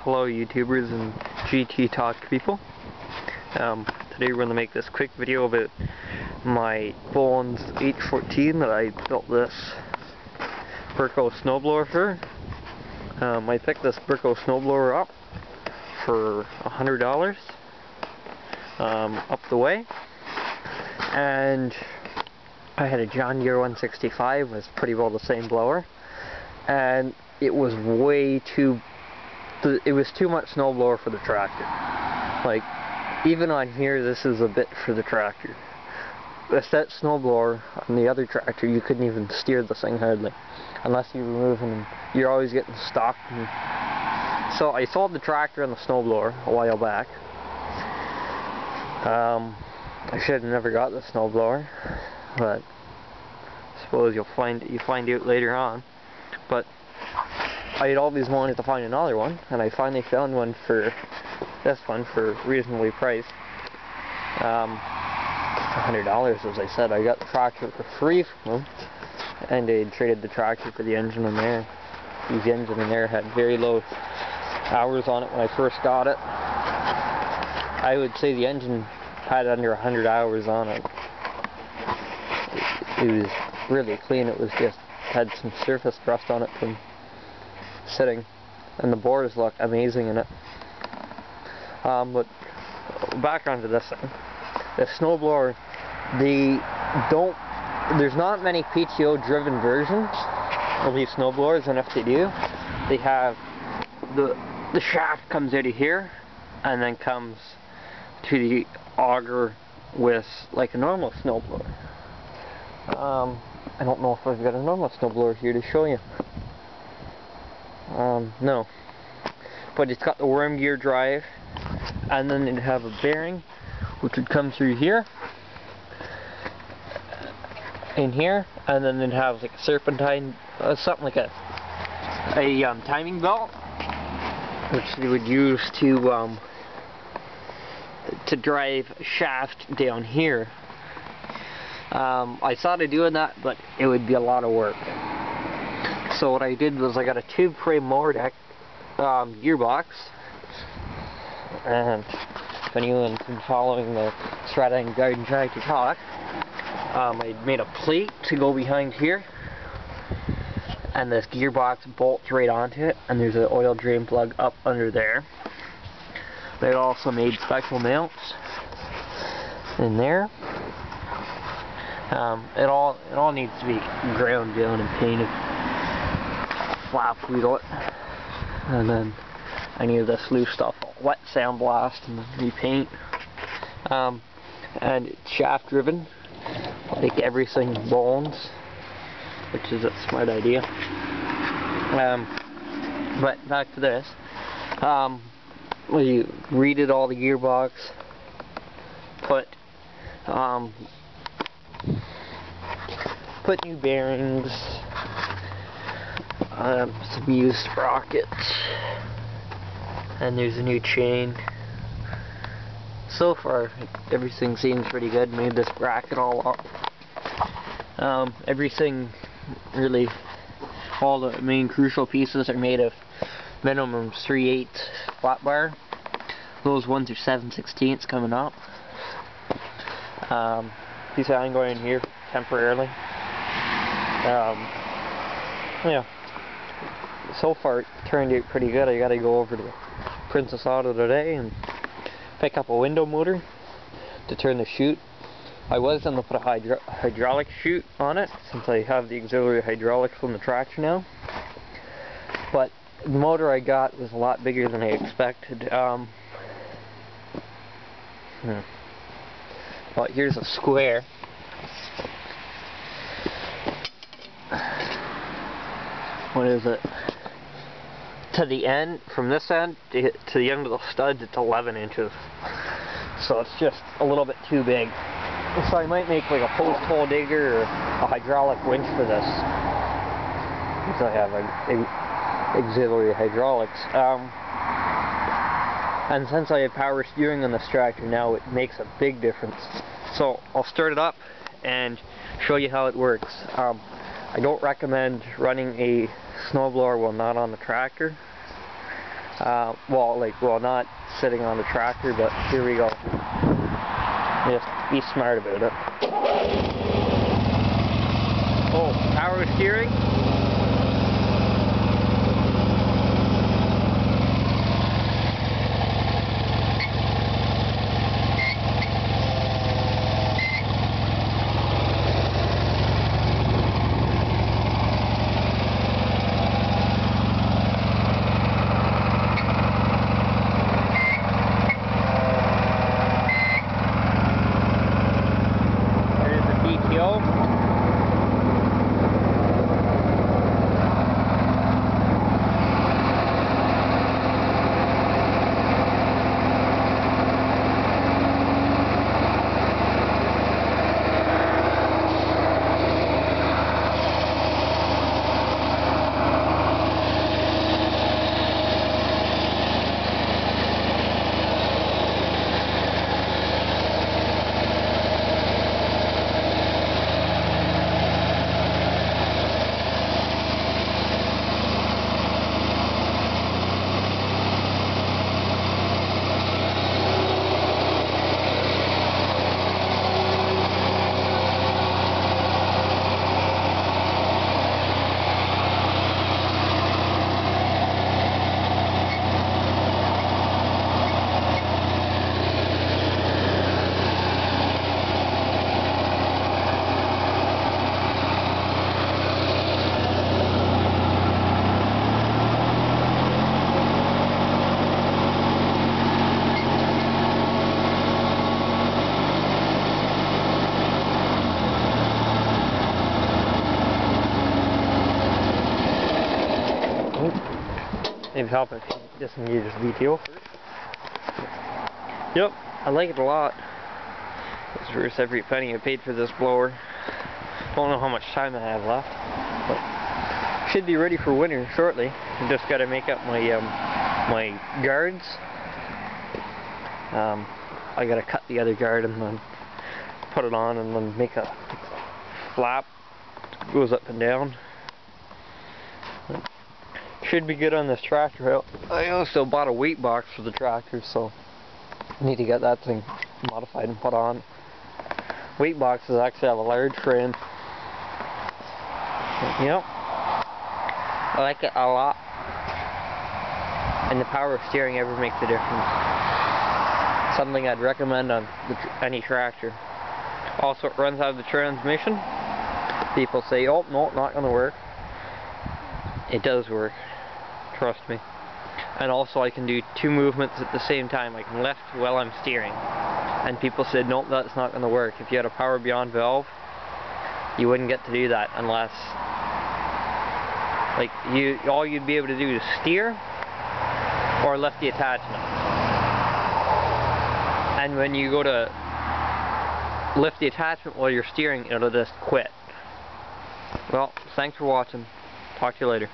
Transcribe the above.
Hello YouTubers and GT Talk people. Today we're going to make this quick video about my Bollens H14 that I built this Berco snowblower for. I picked this Berco snowblower up for $100 up the way, and I had a John Deere 165, was pretty well the same blower, and it was way too much snowblower for the tractor. Like, even on here, this is a bit for the tractor. With that snowblower on the other tractor, you couldn't even steer this thing hardly, unless you were moving, and you're always getting stuck. So I sold the tractor and the snowblower a while back. I should have never got the snowblower, but I suppose you'll find out later on. But I had always wanted to find another one, and I finally found one for this one for reasonably priced. $100, as I said. I got the tractor for free from them, and they traded the tractor for the engine in there. The engine in there had very low hours on it when I first got it. I would say the engine had under 100 hours on it. It was really clean. It was just had some surface rust on it from sitting, and the bores look amazing in it. But back onto this thing. The snowblower, there's not many PTO driven versions of these snowblowers, and if they do, they have the shaft comes out of here and then comes to the auger with like a normal snowblower. I don't know if I've got a normal snowblower here to show you. No. But it's got the worm gear drive, and then it'd have a bearing which would come through here, in here, and then it'd have like a serpentine, something like a timing belt, which they would use to drive a shaft down here. I thought of doing that, but it would be a lot of work. So what I did was I got a tube frame Mordec gearbox, and if anyone's been following the Strata Garden Tractor Talk, I made a plate to go behind here, and this gearbox bolts right onto it, and there's an oil drain plug up under there. They also made special mounts in there. It all needs to be ground down and painted. Flap wheel it, and then I need this loose stuff wet sandblast and then repaint. And it's shaft driven, like everything Bollens, which is a smart idea. But back to this. We redid all the gearbox, put new bearings, some used sprockets, and there's a new chain. So far, everything seems pretty good. Made this bracket all up. Everything, really, all the main crucial pieces are made of minimum 3/8 flat bar. Those ones are 7/16 coming up. Piece of angle in here temporarily. Yeah. So far it turned out pretty good. I gotta go over to Princess Auto today and pick up a window motor to turn the chute. I was going to put a hydraulic chute on it, since I have the auxiliary hydraulics from the tractor now. But the motor I got was a lot bigger than I expected. Well, here's a square. What is it? To the end, from this end to the end of the studs, it's 11 inches. So it's just a little bit too big. So I might make like a post hole digger or a hydraulic winch for this, because I have auxiliary hydraulics. And since I have power steering on this tractor now, it makes a big difference. So I'll start it up and show you how it works. I don't recommend running a snowblower while not on the tractor. Well, not sitting on the tractor, but here we go. Just be smart about it. Oh, power steering. Maybe help if you disengage this VTO first. Yep, I like it a lot. It's worth every penny I paid for this blower. Don't know how much time I have left, but should be ready for winter shortly. I just got to make up my my guards. I got to cut the other guard and then put it on and then make a flap that goes up and down. Should be good on this tractor. I also bought a weight box for the tractor, so I need to get that thing modified and put on. Weight boxes actually have a large frame. Yep, I like it a lot, and the power steering ever makes a difference. Something I'd recommend on any tractor. Also, it runs out of the transmission. People say, oh no, not going to work. It does work. Trust me. And also I can do two movements at the same time. I can lift while I'm steering. And people said, nope, that's not going to work. If you had a power beyond valve, you wouldn't get to do that unless, like, all you'd be able to do is steer or lift the attachment. And when you go to lift the attachment while you're steering, it'll just quit. Well, thanks for watching. Talk to you later.